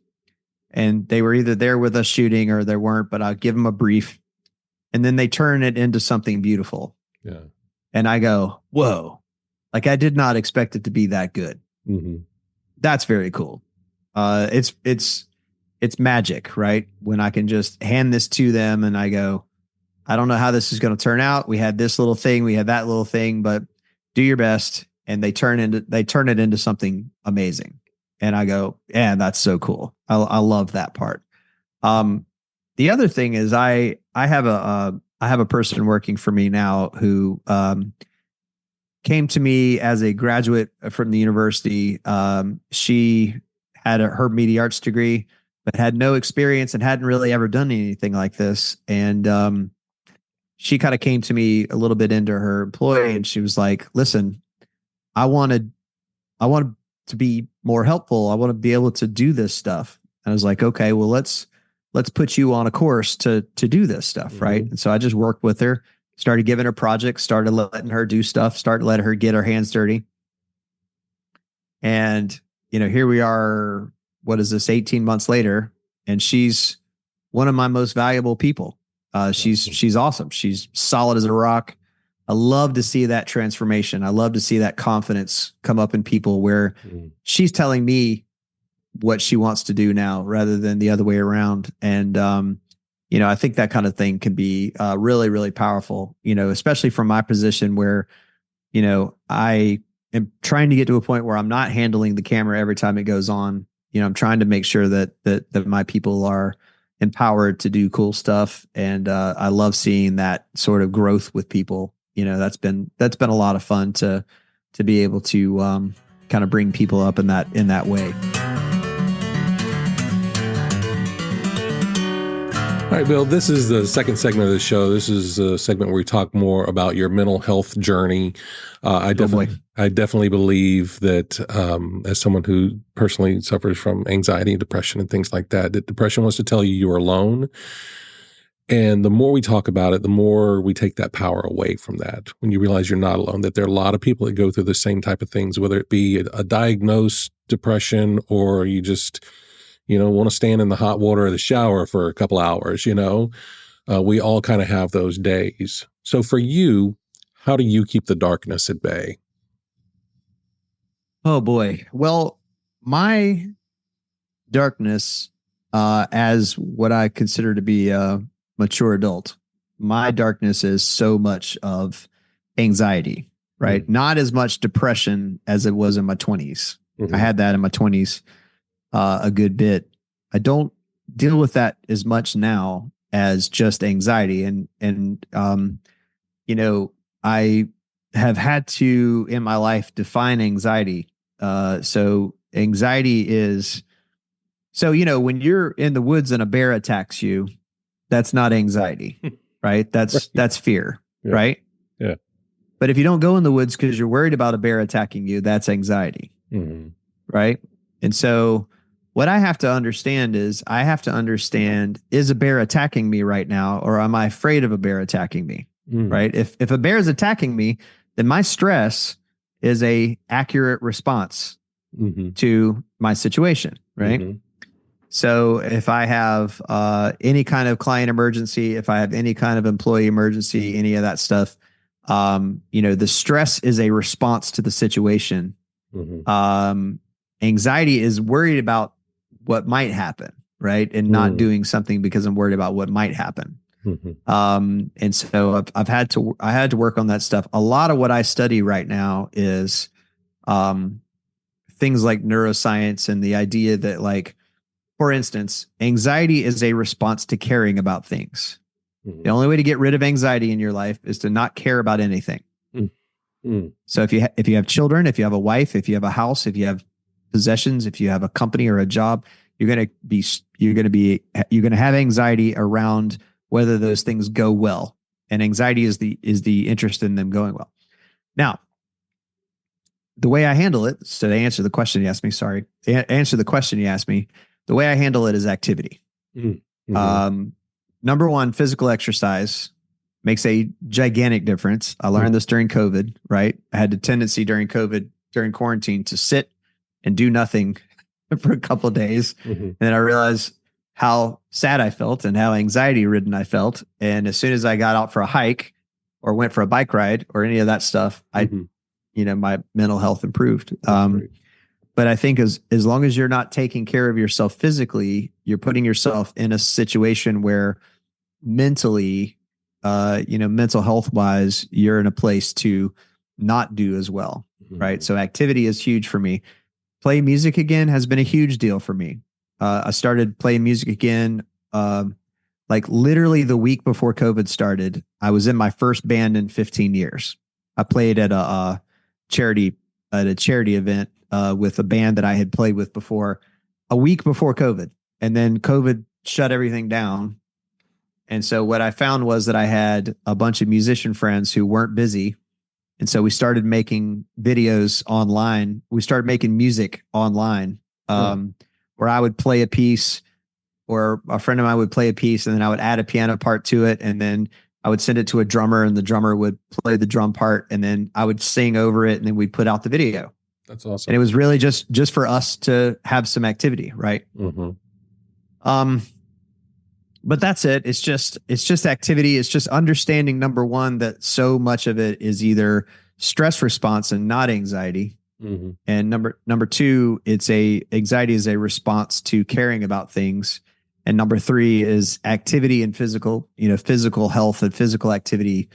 and they were either there with us shooting or they weren't, but I'll give them a brief, and then they turn it into something beautiful. Yeah. And I go, whoa, like I did not expect it to be that good. That's very cool. It's magic, right? When I can just hand this to them and I go, I don't know how this is going to turn out. We had this little thing, we had that little thing, but do your best. And they turn it into something amazing. And I go, yeah, that's so cool. I love that part. The other thing is I have a person working for me now who came to me as a graduate from the university. She had her media arts degree, but had no experience and hadn't really ever done anything like this. And she kind of came to me a little bit into her employee, and she was like, listen, I wanted to be more helpful. I want to be able to do this stuff. And I was like, okay, well, let's put you on a course to do this stuff. Right. And so I just worked with her, started giving her projects, started letting her do stuff, started letting her get her hands dirty. And, here we are, what is this, 18 months later, and she's one of my most valuable people. She's awesome. She's solid as a rock. I love to see that transformation. I love to see that confidence come up in people where she's telling me what she wants to do now rather than the other way around. And, I think that kind of thing can be really, really powerful, especially from my position where, I am trying to get to a point where I'm not handling the camera every time it goes on. I'm trying to make sure that my people are empowered to do cool stuff. And I love seeing that sort of growth with people. That's been a lot of fun to be able to kind of bring people up in that way. All right, Bill, this is the second segment of the show. This is a segment where we talk more about your mental health journey. I definitely believe that as someone who personally suffers from anxiety and depression and things like that depression wants to tell you you're alone. And the more we talk about it, the more we take that power away from that. When you realize you're not alone, that there are a lot of people that go through the same type of things, whether it be a diagnosed depression or you just want to stand in the hot water of the shower for a couple hours, we all kind of have those days. So for you, how do you keep the darkness at bay? Oh boy. Well, my darkness, as what I consider to be a mature adult, my darkness is so much of anxiety, right? Not as much depression as it was in my 20s. I had that in my 20s. A good bit. I don't deal with that as much now as just anxiety. And I have had to in my life define anxiety. So anxiety is, when you're in the woods and a bear attacks you, that's not anxiety, right? That's fear, right? Yeah. But if you don't go in the woods because you're worried about a bear attacking you, that's anxiety, right? And so what I have to understand is is a bear attacking me right now, or am I afraid of a bear attacking me, right? If a bear is attacking me, then my stress is a accurate response to my situation, right? So if I have any kind of client emergency, if I have any kind of employee emergency, any of that stuff, the stress is a response to the situation. Anxiety is worried about what might happen, right? And not doing something because I'm worried about what might happen. And so I had to work on that stuff. A lot of what I study right now is things like neuroscience and the idea that, like, for instance, anxiety is a response to caring about things. The only way to get rid of anxiety in your life is to not care about anything. So if you have children, if you have a wife, if you have a house, if you have possessions, if you have a company or a job, you're going to have anxiety around whether those things go well. And anxiety is the interest in them going well. Now, the way I handle it, so to answer the question you asked me, the way I handle it is activity. Number one, physical exercise makes a gigantic difference. I learned this during COVID, right? I had the tendency during quarantine, to sit and do nothing for a couple of days. And then I realized how sad I felt and how anxiety ridden I felt. And as soon as I got out for a hike or went for a bike ride or any of that stuff, my mental health improved. But I think as long as you're not taking care of yourself physically, you're putting yourself in a situation where mentally, mental health wise, you're in a place to not do as well. Right. So activity is huge for me. Play music again has been a huge deal for me. I started playing music again, like literally the week before COVID started. I was in my first band in 15 years. I played at a charity event with a band that I had played with before. a week before COVID, and then COVID shut everything down. And so what I found was that I had a bunch of musician friends who weren't busy. And so we started making videos online. We started making music online, where I would play a piece, or a friend of mine would play a piece, and then I would add a piano part to it. And then I would send it to a drummer, and the drummer would play the drum part, and then I would sing over it, and then we'd put out the video. That's awesome. And it was really just for us to have some activity. Right. But that's it. It's just activity. It's just understanding, number one, that so much of it is either stress response and not anxiety. And number two, anxiety is a response to caring about things. And number three is activity and physical health and physical activity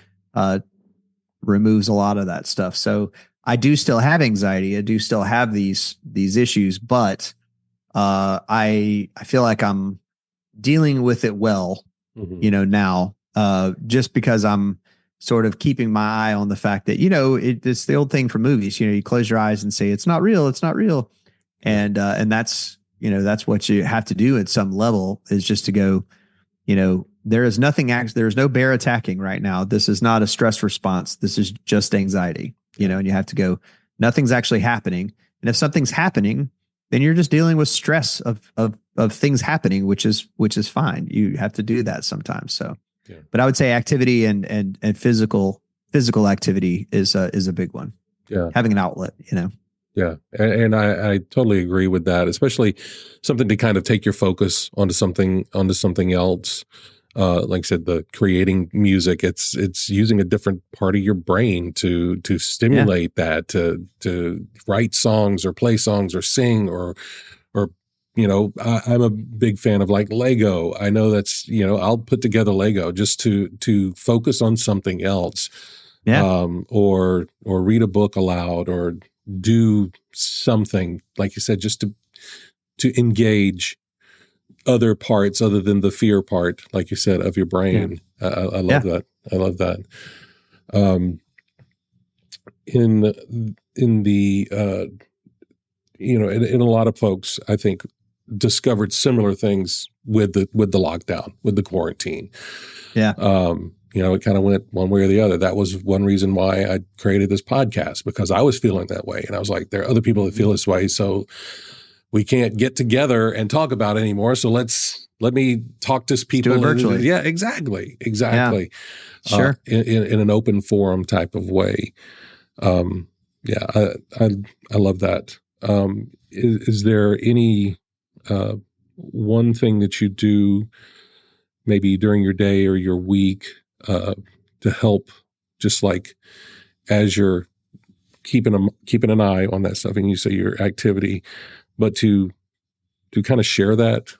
removes a lot of that stuff. So I do still have anxiety. I do still have these issues, but I feel like I'm dealing with it well, now, just because I'm sort of keeping my eye on the fact that, it's the old thing from movies, you close your eyes and say, it's not real. It's not real. And that's, that's what you have to do at some level, is just to go, there is no bear attacking right now. This is not a stress response. This is just anxiety, and you have to go, nothing's actually happening. And if something's happening, then you're just dealing with stress of things happening, which is fine. You have to do that sometimes. So, but I would say activity and physical activity is a big one. Yeah. Having an outlet, Yeah. And I totally agree with that, especially something to kind of take your focus onto something else. Like I said, the creating music, it's using a different part of your brain to stimulate that, to write songs or play songs or sing or I'm a big fan of like Lego. I know that's, I'll put together Lego just to focus on something else. Yeah. Or read a book aloud, or do something, like you said, just to engage other parts other than the fear part, like you said, of your brain. Yeah. I love that. I love that. In the in a lot of folks, I think, discovered similar things with the lockdown, with the quarantine. Yeah. It kind of went one way or the other. That was one reason why I created this podcast, because I was feeling that way. And I was like, there are other people that feel this way. So we can't get together and talk about it anymore. So let me talk to people. Do it virtually. Yeah, exactly. Yeah. Sure. In an open forum type of way. I love that. Is there any one thing that you do maybe during your day or your week to help, just like as you're keeping an eye on that stuff, and you say your activity, but to kind of share that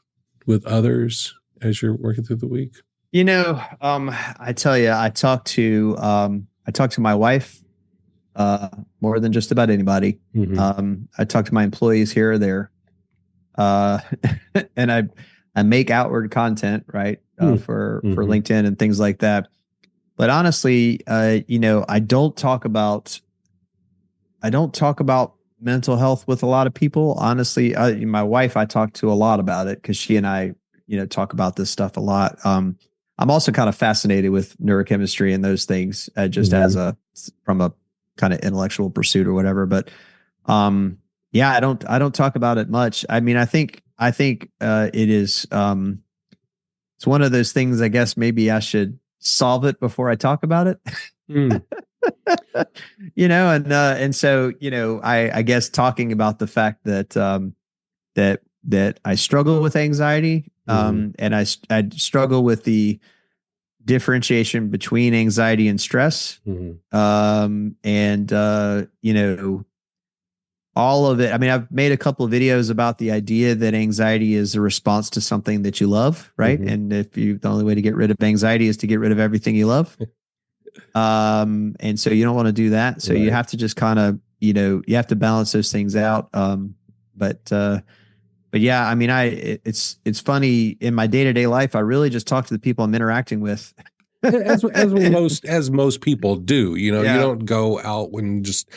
with others as you're working through the week? I tell you, I talk to my wife more than just about anybody. I talk to my employees here or there, and I make outward content, right, for LinkedIn and things like that. But honestly, I don't talk about mental health with a lot of people. Honestly, my wife, I talk to a lot about it, because she and I, talk about this stuff a lot. I'm also kind of fascinated with neurochemistry and those things, just from a kind of intellectual pursuit or whatever. But I don't talk about it much. I mean, I think it is, it's one of those things, I guess maybe I should solve it before I talk about it. And so, I guess talking about the fact that, that I struggle with anxiety, and I struggle with the differentiation between anxiety and stress. All of it. I mean, I've made a couple of videos about the idea that anxiety is a response to something that you love, right? And the only way to get rid of anxiety is to get rid of everything you love. And so you don't want to do that. So you have to just kind of, you have to balance those things out. But yeah, I mean, it's funny, in my day-to-day life, I really just talk to the people I'm interacting with. as most people do, you don't go out and just,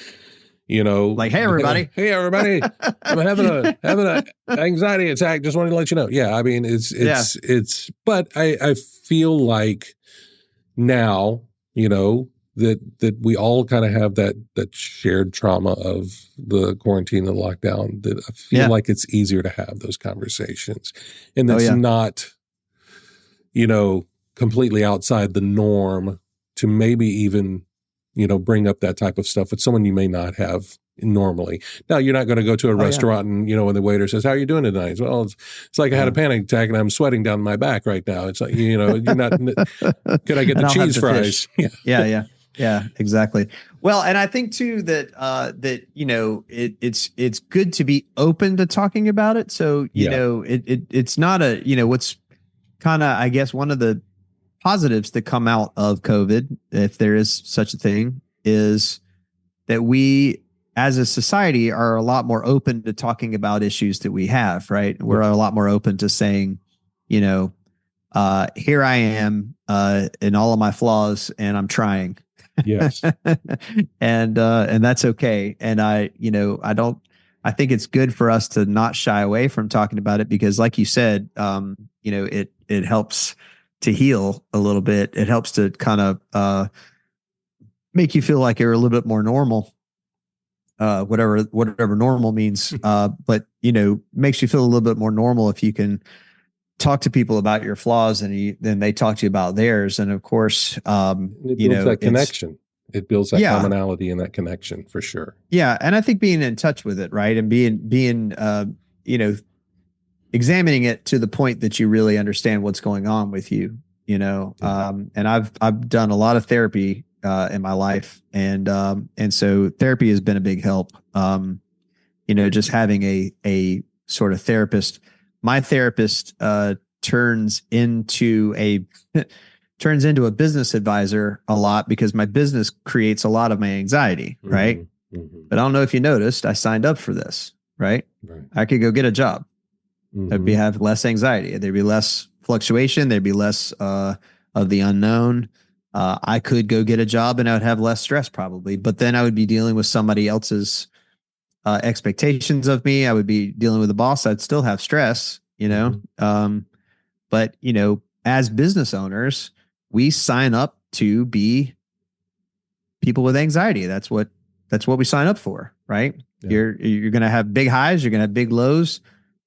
Like, hey, everybody. Hey, everybody. I'm having a anxiety attack. Just wanted to let you know. Yeah. I mean, but I feel like now, that we all kind of have that shared trauma of the quarantine and lockdown, that I feel like it's easier to have those conversations. And that's not, completely outside the norm to maybe even, bring up that type of stuff with someone you may not have normally. Now, you're not going to go to a restaurant and, when the waiter says, how are you doing tonight? Well, it's like I had a panic attack and I'm sweating down my back right now. It's like, you're not, could I get the cheese fries? Yeah, exactly. Well, and I think too that it's good to be open to talking about it. So, it's not what's kind of, I guess, one of the positives that come out of COVID, if there is such a thing, is that we as a society are a lot more open to talking about issues that we have, right? We're a lot more open to saying, here I am in all of my flaws and I'm trying. Yes. and that's okay. And I think it's good for us to not shy away from talking about it because like you said, it helps to heal a little bit. It helps to kind of make you feel like you're a little bit more normal. Whatever normal means. But makes you feel a little bit more normal if you can talk to people about your flaws and then they talk to you about theirs. And of course, it builds that connection. It builds that commonality and that connection for sure. Yeah. And I think being in touch with it, right. And being examining it to the point that you really understand what's going on with you, and I've done a lot of therapy in my life. And so therapy has been a big help. Just having a sort of therapist. My therapist turns into a business advisor a lot because my business creates a lot of my anxiety, right? Mm-hmm. But I don't know if you noticed, I signed up for this, right? I could go get a job. Mm-hmm. I'd have less anxiety. There'd be less fluctuation. There'd be less of the unknown. I could go get a job and I would have less stress probably, but then I would be dealing with somebody else's expectations of me. I would be dealing with a boss. I'd still have stress, Mm-hmm. But as business owners, we sign up to be people with anxiety. That's what we sign up for, right? Yeah. You're going to have big highs. You're going to have big lows.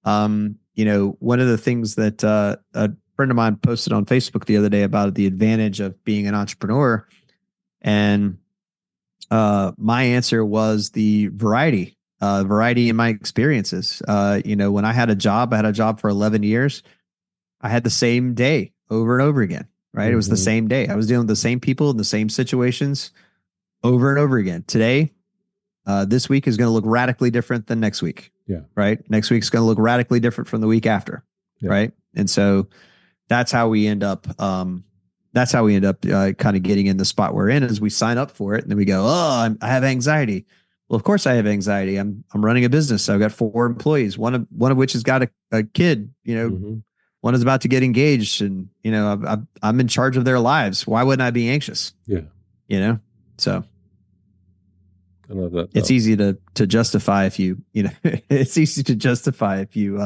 One of the things that a friend of mine posted on Facebook the other day about the advantage of being an entrepreneur. And my answer was the variety in my experiences. When I had a job for 11 years. I had the same day over and over again, right? Mm-hmm. It was the same day. I was dealing with the same people in the same situations over and over again. Today, this week is going to look radically different than next week. Yeah. Right. Next week's going to look radically different from the week after. Yeah. Right. And so that's how we end up. Kind of getting in the spot we're in as we sign up for it. And then we go, I have anxiety. Well, of course I have anxiety. I'm running a business. So I've got 4 employees, one of which has got a kid, mm-hmm. One is about to get engaged and, I'm in charge of their lives. Why wouldn't I be anxious? Yeah. So I love that. It's easy to justify if it's easy to justify if you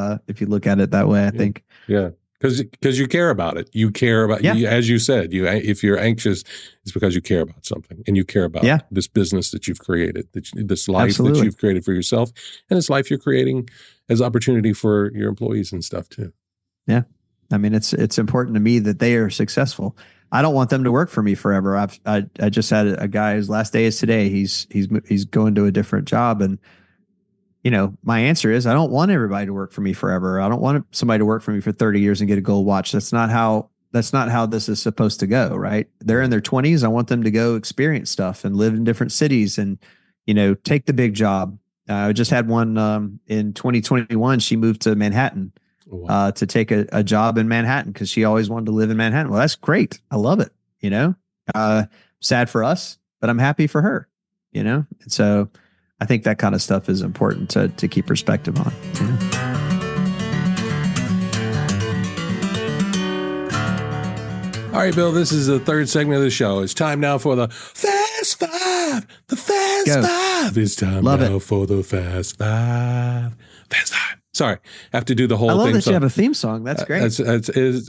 look at it that way, I think. Yeah. Because you care about it. You care about, as you said, if you're anxious, it's because you care about something and you care about this business that you've created, this life that you've created for yourself, and this life you're creating as opportunity for your employees and stuff too. Yeah. I mean, it's important to me that they are successful. I don't want them to work for me forever. I just had a guy whose last day is today. He's going to a different job. And, my answer is I don't want everybody to work for me forever. I don't want somebody to work for me for 30 years and get a gold watch. That's not how this is supposed to go. Right. They're in their 20s. I want them to go experience stuff and live in different cities and, take the big job. I just had one in 2021. She moved to Manhattan. Wow. To take a job in Manhattan because she always wanted to live in Manhattan. Well, that's great. I love it. Sad for us, but I'm happy for her. And so I think that kind of stuff is important to keep perspective on. All right, Bill, this is the third segment of the show. It's time now for the Fast Five. The Fast Five. It's time Love now it. for the Fast Five. Fast Five. Sorry, I have to do the whole I love theme that song. you have a theme song. That's great.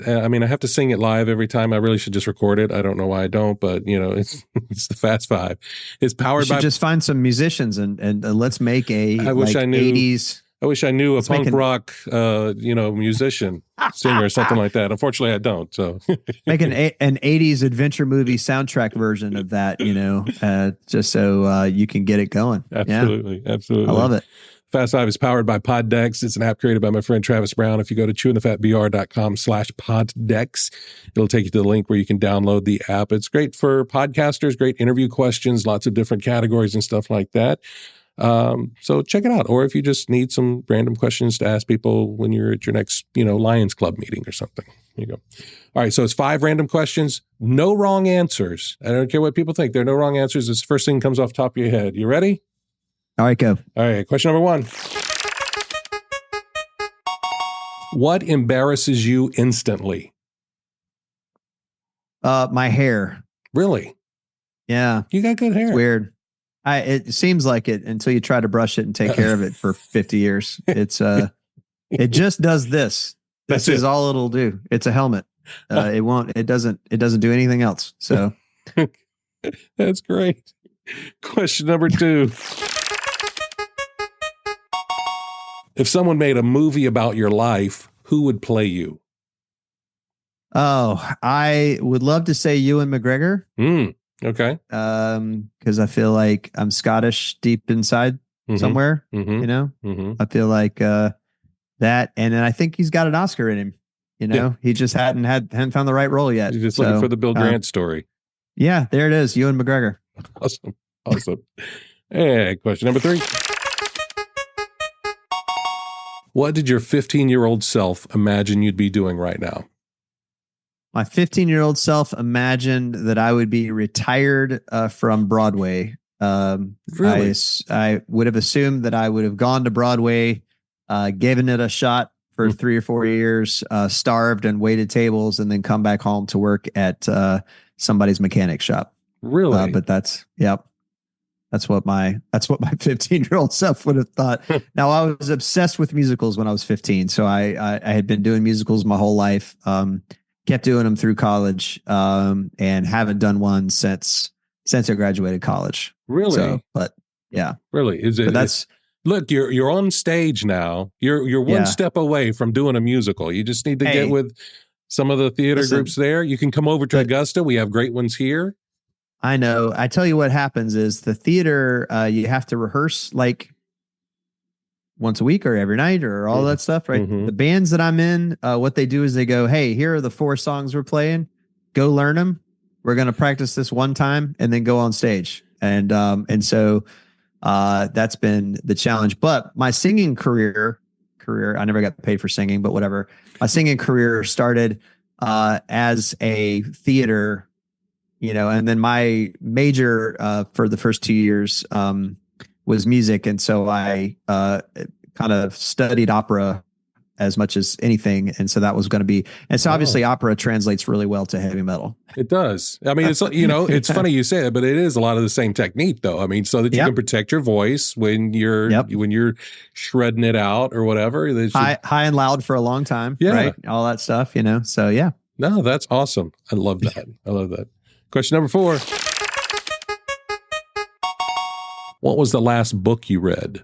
I mean, I have to sing it live every time. I really should just record it. I don't know why I don't, but you know, it's it's the Fast Five. It's You powered should by. just find some musicians and let's make a I wish like I knew. 80s. I wish I knew a Let's make punk an rock, musician, singer, or something like that. Unfortunately, I don't. So make an 80s adventure movie soundtrack version of that, just so you can get it going. absolutely, Yeah, absolutely, I love it. Fast Five is powered by Poddex. It's an app created by my friend Travis Brown. If you go to chewingthefatbr.com/poddex, it'll take you to the link where you can download the app. It's great for podcasters, great interview questions, lots of different categories and stuff like that. So check it out. Or if you just need some random questions to ask people when you're at your next, Lions Club meeting or something. There you go. All right. So it's 5 random questions, no wrong answers. I don't care what people think. There are no wrong answers. It's the first thing that comes off the top of your head. You ready? All right, go. All right. Question number 1. What embarrasses you instantly? My hair. Really? Yeah. You got good hair. It's weird. It seems like it until you try to brush it and take care of it for 50 years. It just does this. This is all it'll do. It's a helmet. It doesn't do anything else. So that's great. Question number 2. If someone made a movie about your life, who would play you? Oh, I would love to say Ewan McGregor. Okay. Because I feel like I'm Scottish deep inside somewhere. I feel like that, and then I think he's got an Oscar in him. He just hadn't found the right role yet. You're just looking for the Bill Grant story. Yeah, there it is. Ewan McGregor. Awesome. Hey, question number 3. What did your 15-year-old self imagine you'd be doing right now? My 15-year-old self imagined that I would be retired from Broadway. Really? I would have assumed that I would have gone to Broadway, given it a shot for 3 or 4 years, starved and waited tables, and then come back home to work at somebody's mechanic shop. Really? But that's what my 15-year-old self would have thought. Now, I was obsessed with musicals when I was 15, so I had been doing musicals my whole life. Kept doing them through college, and haven't done one since I graduated college. Really? So, but yeah, really. Look, you're on stage now. You're one step away from doing a musical. You just need to get with some of the theater groups there. You can come over to Augusta. We have great ones here. I know. I tell you what happens is the theater, you have to rehearse like once a week or every night or all that stuff, right? The bands that I'm in, what they do is they go, hey, here are the 4 songs we're playing. Go learn them. We're going to practice this one time and then go on stage. And so that's been the challenge. But my singing career, I never got paid for singing, but whatever. My singing career started as a theater, and then my major for the first 2 years was music. And so I kind of studied opera as much as anything. And so that was going to be, and so obviously opera translates really well to heavy metal. It does. I mean, it's, it's funny you say it, but it is a lot of the same technique though. I mean, so that you can protect your voice when you're shredding it out or whatever. High and loud for a long time. Right. All that stuff, so yeah. No, that's awesome. I love that. I love that. Question number 4. What was the last book you read?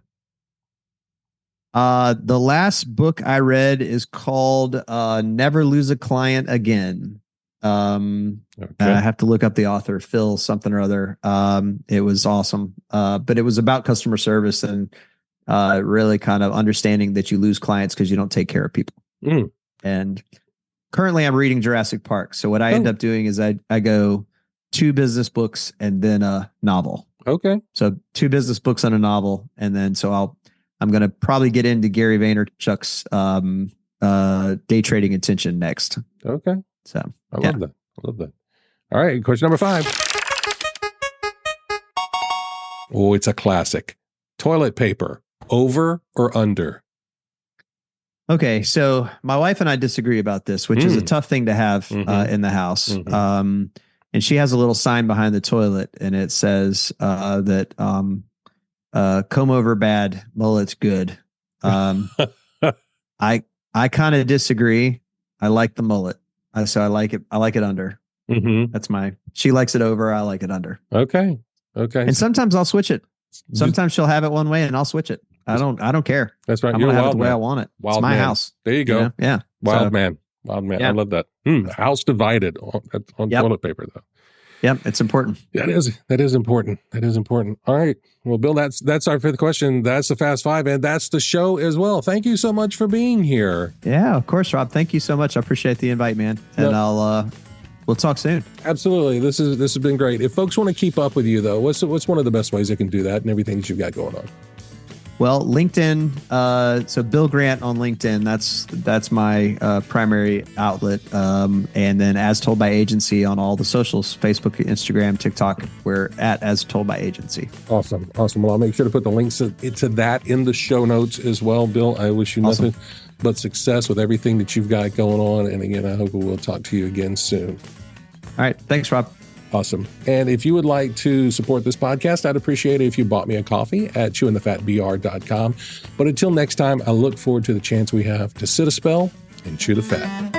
The last book I read is called Never Lose a Client Again. I have to look up the author, Phil something or other. It was awesome. But it was about customer service and really kind of understanding that you lose clients because you don't take care of people. And currently I'm reading Jurassic Park. So what I end up doing is I go 2 business books and then a novel. Okay. So 2 business books and a novel. And then I'm going to probably get into Gary Vaynerchuk's day trading attention next. Okay. So I love that. I love that. All right. Question number 5. Oh, it's a classic. Toilet paper, over or under? Okay. So my wife and I disagree about this, which is a tough thing to have in the house. And she has a little sign behind the toilet and it says that comb over bad, mullet's good. I kind of disagree. I like the mullet. So I like it. I like it under. Mm-hmm. She likes it over. I like it under. Okay. And sometimes I'll switch it. Sometimes she'll have it one way and I'll switch it. I don't care. That's right. I'm going to have it the way I want it. It's my house. There you go. You know? Yeah. Wild man. Yeah. I love that. House divided on toilet paper though. Yep, it's important. That is important. That is important. All right. Well, Bill, that's our fifth question. That's the Fast Five, and that's the show as well. Thank you so much for being here. Yeah, of course, Rob. Thank you so much. I appreciate the invite, man. And we'll talk soon. Absolutely. This has been great. If folks want to keep up with you though, what's one of the best ways they can do that and everything that you've got going on? Well, LinkedIn. So Bill Grant on LinkedIn. That's my primary outlet. And then As Told by Agency on all the socials: Facebook, Instagram, TikTok. We're at As Told by Agency. Awesome. Well, I'll make sure to put the links to that in the show notes as well. Bill, I wish you nothing but success with everything that you've got going on. And again, I hope we'll talk to you again soon. All right. Thanks, Rob. Awesome. And if you would like to support this podcast, I'd appreciate it if you bought me a coffee at chewingthefatbr.com. But until next time, I look forward to the chance we have to sit a spell and chew the fat.